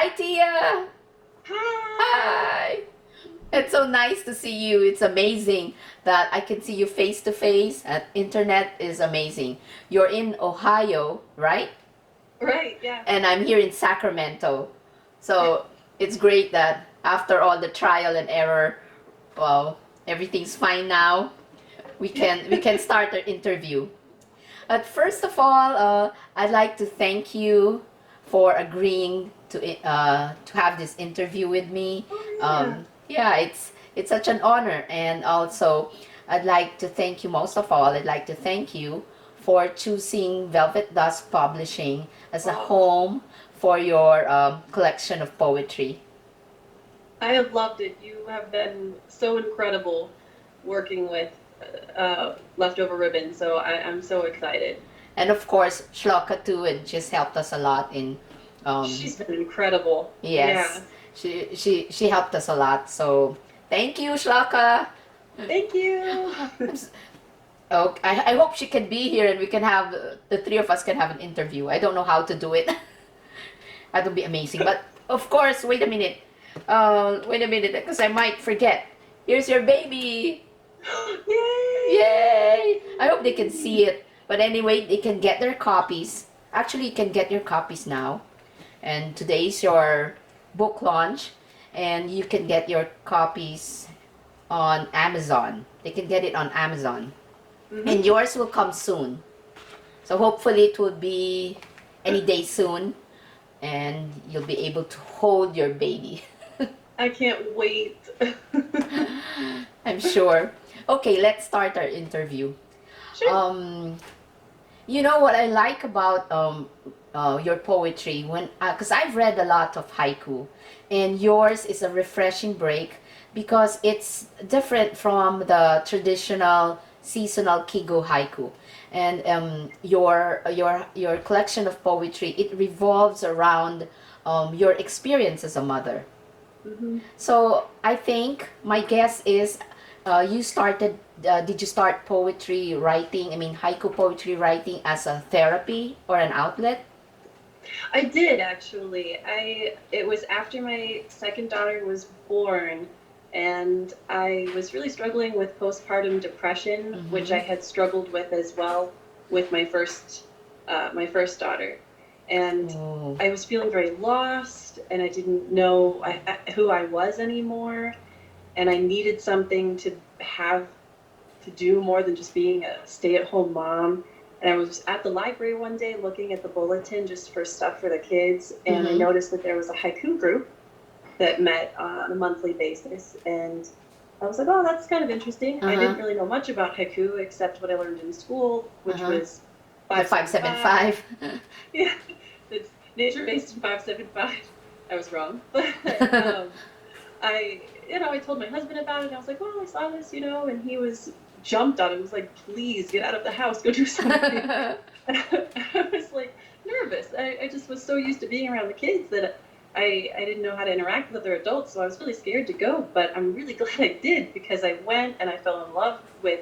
Hi, Tia. Hi. Hi. It's so nice to see you. It's amazing that I can see you face to face. Internet is amazing. You're in Ohio, right? Right, yeah. And I'm here in Sacramento. So it's great that after all the trial and error, well, everything's fine now. We can start our interview. But first of all, I'd like to thank you for agreeing to have this interview with me. Oh, yeah. Yeah, it's such an honor, and also I'd like to thank you most of all. I'd like to thank you for choosing Velvet Dust Publishing as a Oh, home for your collection of poetry. I have loved it. You have been so incredible working with Leftover Ribbon, so I'm so excited. And of course, Shloka too, and just helped us a lot in um, She's been incredible. yes, Yeah. she helped us a lot. So thank you, Shlaka. Thank you. Oh, I hope she can be here and we can have the three of us can have an interview. I don't know how to do it. That would be amazing. But of course, wait a minute. Wait a minute, because I might forget. Here's your baby. Yay! Yay! I hope they can see it. But anyway, they can get their copies. Actually, you can get your copies now. And today's your book launch, and you can get your copies on Amazon. They can get it on Amazon, and Hmm. yours will come soon. So hopefully it will be any day soon, and you'll be able to hold your baby. I can't wait. I'm sure. Okay, let's start our interview. Sure. Um, You know what I like about your poetry when because I've read a lot of haiku, and yours is a refreshing break because it's different from the traditional seasonal kigo haiku, and your collection of poetry, it revolves around your experience as a mother. Hmm. So I think my guess is you started. Did you start poetry writing? I mean, haiku poetry writing as a therapy or an outlet? I did actually. It was after my second daughter was born, and I was really struggling with postpartum depression, which Mm-hmm. I had struggled with as well with my first daughter. And Oh. I was feeling very lost, and I didn't know who I was anymore, and I needed something to have to do more than just being a stay-at-home mom. And I was at the library one day looking at the bulletin just for stuff for the kids, and I Mm-hmm. noticed that there was a haiku group that met on a monthly basis. And I was like, oh, that's kind of interesting. I Uh-huh. didn't really know much about haiku except what I learned in school, which Uh-huh. was The five seven 575. five. Yeah, it's nature based in 575. I was wrong. But I told my husband about it. And I was like, well, I saw this, and he was jumped on it. He was like, please get out of the house, go do something. I was like nervous. I just was so used to being around the kids that I didn't know how to interact with other adults. So I was really scared to go, but I'm really glad I did because I went and I fell in love with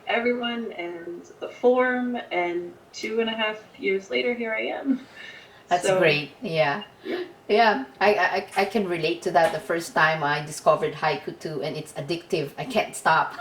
everyone and the form. And 2.5 years later, here I am. That's So, great. Yeah. yeah. Yeah, I can relate to that. The first time I discovered haiku too, and it's addictive. I can't stop.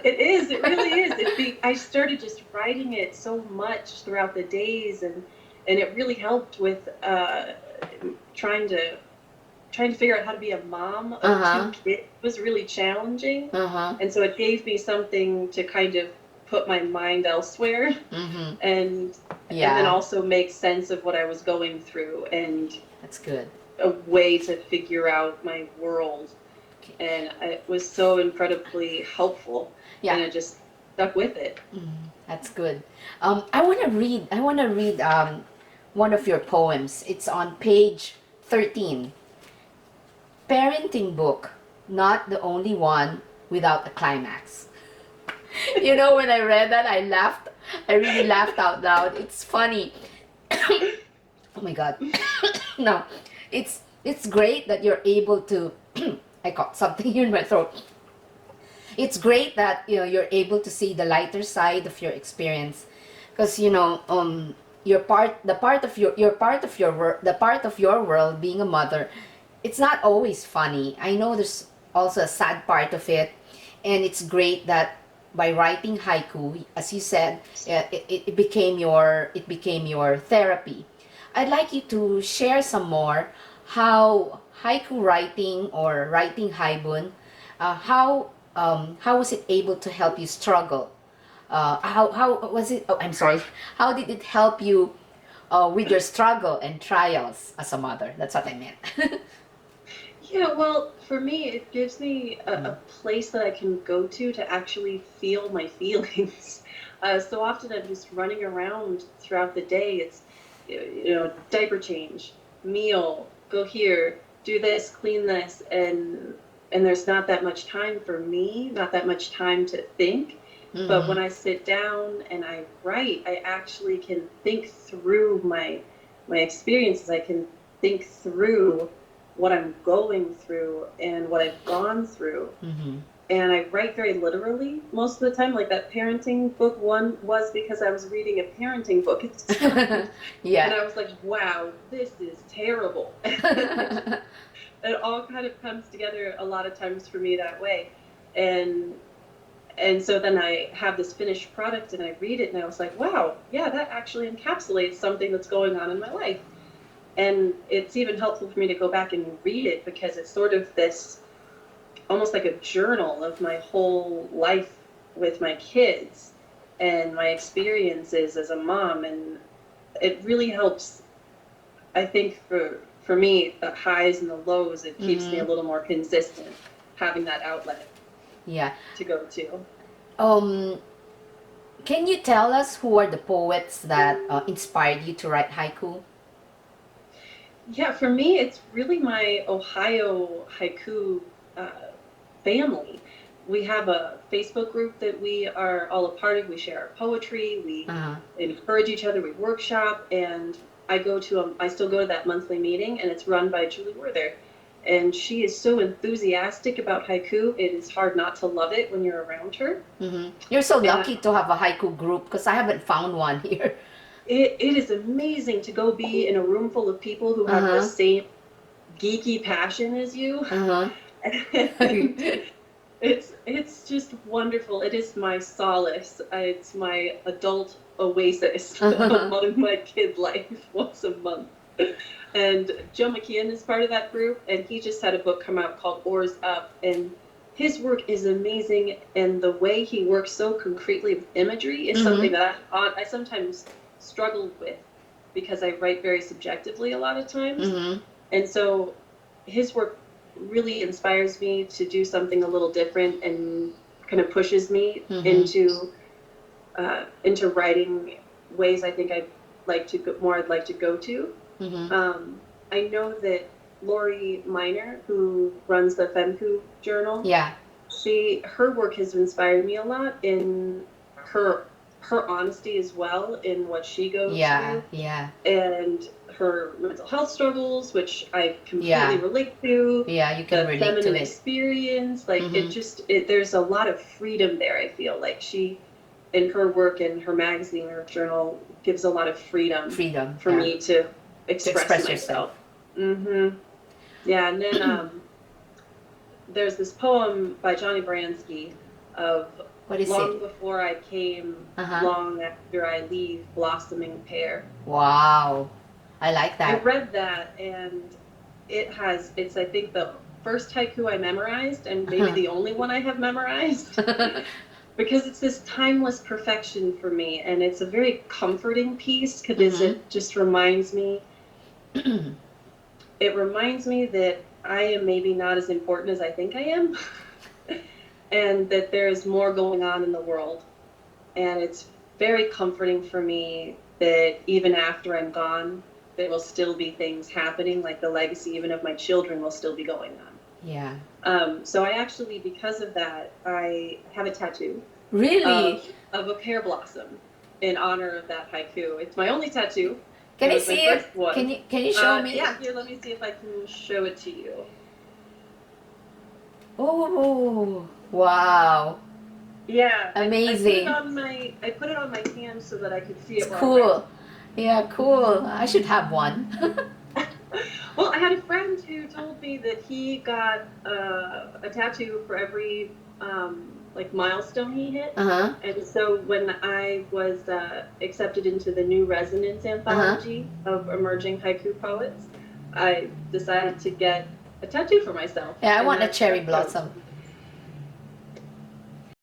It is. It really is. I started just writing it so much throughout the days, and it really helped with trying to trying to figure out how to be a mom of two Uh-huh. kids was really challenging, Uh-huh. and so it gave me something to kind of put my mind elsewhere, Mm-hmm. and then Yeah, also make sense of what I was going through and that's good. a way to figure out my world. Okay. And it was so incredibly helpful, and Yeah, I just stuck with it. that's good. I want to read. I want to read one of your poems. It's on page 13. Parenting book, not the only one without a climax. You know, when I read that, I laughed. I really laughed out loud. It's funny. Oh my god. No, it's great that you're able to. I got something in my throat. It's great that you're able to see the lighter side of your experience, because the part of your world being a mother, it's not always funny. I know there's also a sad part of it, and it's great that by writing haiku, as you said, it became your therapy. I'd like you to share some more how haiku writing or writing haibun, how was it able to help you struggle? How was it? Oh, I'm sorry. How did it help you with your struggle and trials as a mother? That's what I meant. Yeah, well, for me, it gives me a Mm. place that I can go to actually feel my feelings. So often I'm just running around throughout the day. It's, diaper change, meal, go here, do this, clean this, and there's not that much time for me, not that much time to think. But when Mm-hmm. I sit down and I write, I actually can think through my experiences. I can think through what I'm going through and what I've gone through. Mm-hmm. And I write very literally most of the time. Like that parenting book one was because I was reading a parenting book at the time. And Yeah. I was like, wow, this is terrible. It all kind of comes together a lot of times for me that way. And so then I have this finished product and I read it and I was like, wow, yeah, that actually encapsulates something that's going on in my life. And it's even helpful for me to go back and read it because it's sort of this almost like a journal of my whole life with my kids and my experiences as a mom. And it really helps, I think, for me, the highs and the lows, it keeps me Mm-hmm. a little more consistent having that outlet Yeah. to go to. Um, can you tell us who are the poets that inspired you to write haiku? Yeah, for me, it's really my Ohio haiku uh, family. We have a Facebook group that we are all a part of. We share our poetry, we Uh-huh. encourage each other, we workshop, and I still go to that monthly meeting, and it's run by Julie Werther. And she is so enthusiastic about haiku. It is hard not to love it when you're around her. Mm-hmm. You're so And lucky to have a haiku group because I haven't found one here. it is amazing to go be in a room full of people who have the Uh-huh. same geeky passion as you. Uh-huh. And it's just wonderful. It is my solace. It's my adult oasis Uh-huh. among my kid life once a month. And Joe McKeon is part of that group, and he just had a book come out called Oars Up, and his work is amazing. And the way he works so concretely with imagery is something Mm-hmm. that I sometimes struggled with because I write very subjectively a lot of times. Mm-hmm. And so his work really inspires me to do something a little different and kind of pushes me Mm-hmm. into writing ways I think I'd like to go to. Mm-hmm. I know that Lori Miner, who runs the Femku Journal, Yeah. her work has inspired me a lot in her honesty as well in what she goes Yeah. through Yeah. and her mental health struggles, which I completely Yeah. relate to, Yeah. You can the relate to feminine it. experience. Like Mm-hmm. there's a lot of freedom there. I feel like she, in her work and her magazine or journal, gives a lot of freedom Freedom. for Yeah. me to To express express yourself. myself. Yeah, and then there's this poem by Johnny Bransky of What is long it? before I came, Uh-huh. long after I leave, blossoming pear. Wow. I like I that. read that and it's I think the first haiku I memorized and maybe the only one I have memorized because it's this timeless perfection for me and it's a very comforting piece because Mm-hmm. it just reminds me that I am maybe not as important as I think I am and that there's more going on in the world. And it's very comforting for me that even after I'm gone, there will still be things happening, like the legacy even of my children will still be going on. Yeah. So I actually, because of that, I have a tattoo Really? of a pear blossom in honor of that haiku. It's my only tattoo. Can It I was my see it? first one. Can you show me? Yeah, here, let me see if I can show it to you. Oh, wow. Yeah, Amazing. I put it on my hand so that I could see it. It's cool. Yeah, cool. I should have one. Well, I had a friend who told me that he got a tattoo for every like milestone he hit. Uh-huh. And so when I was accepted into the New Resonance Uh-huh. anthology of emerging haiku poets, I decided to get a tattoo for myself. Yeah, I And want a that's cherry so blossom.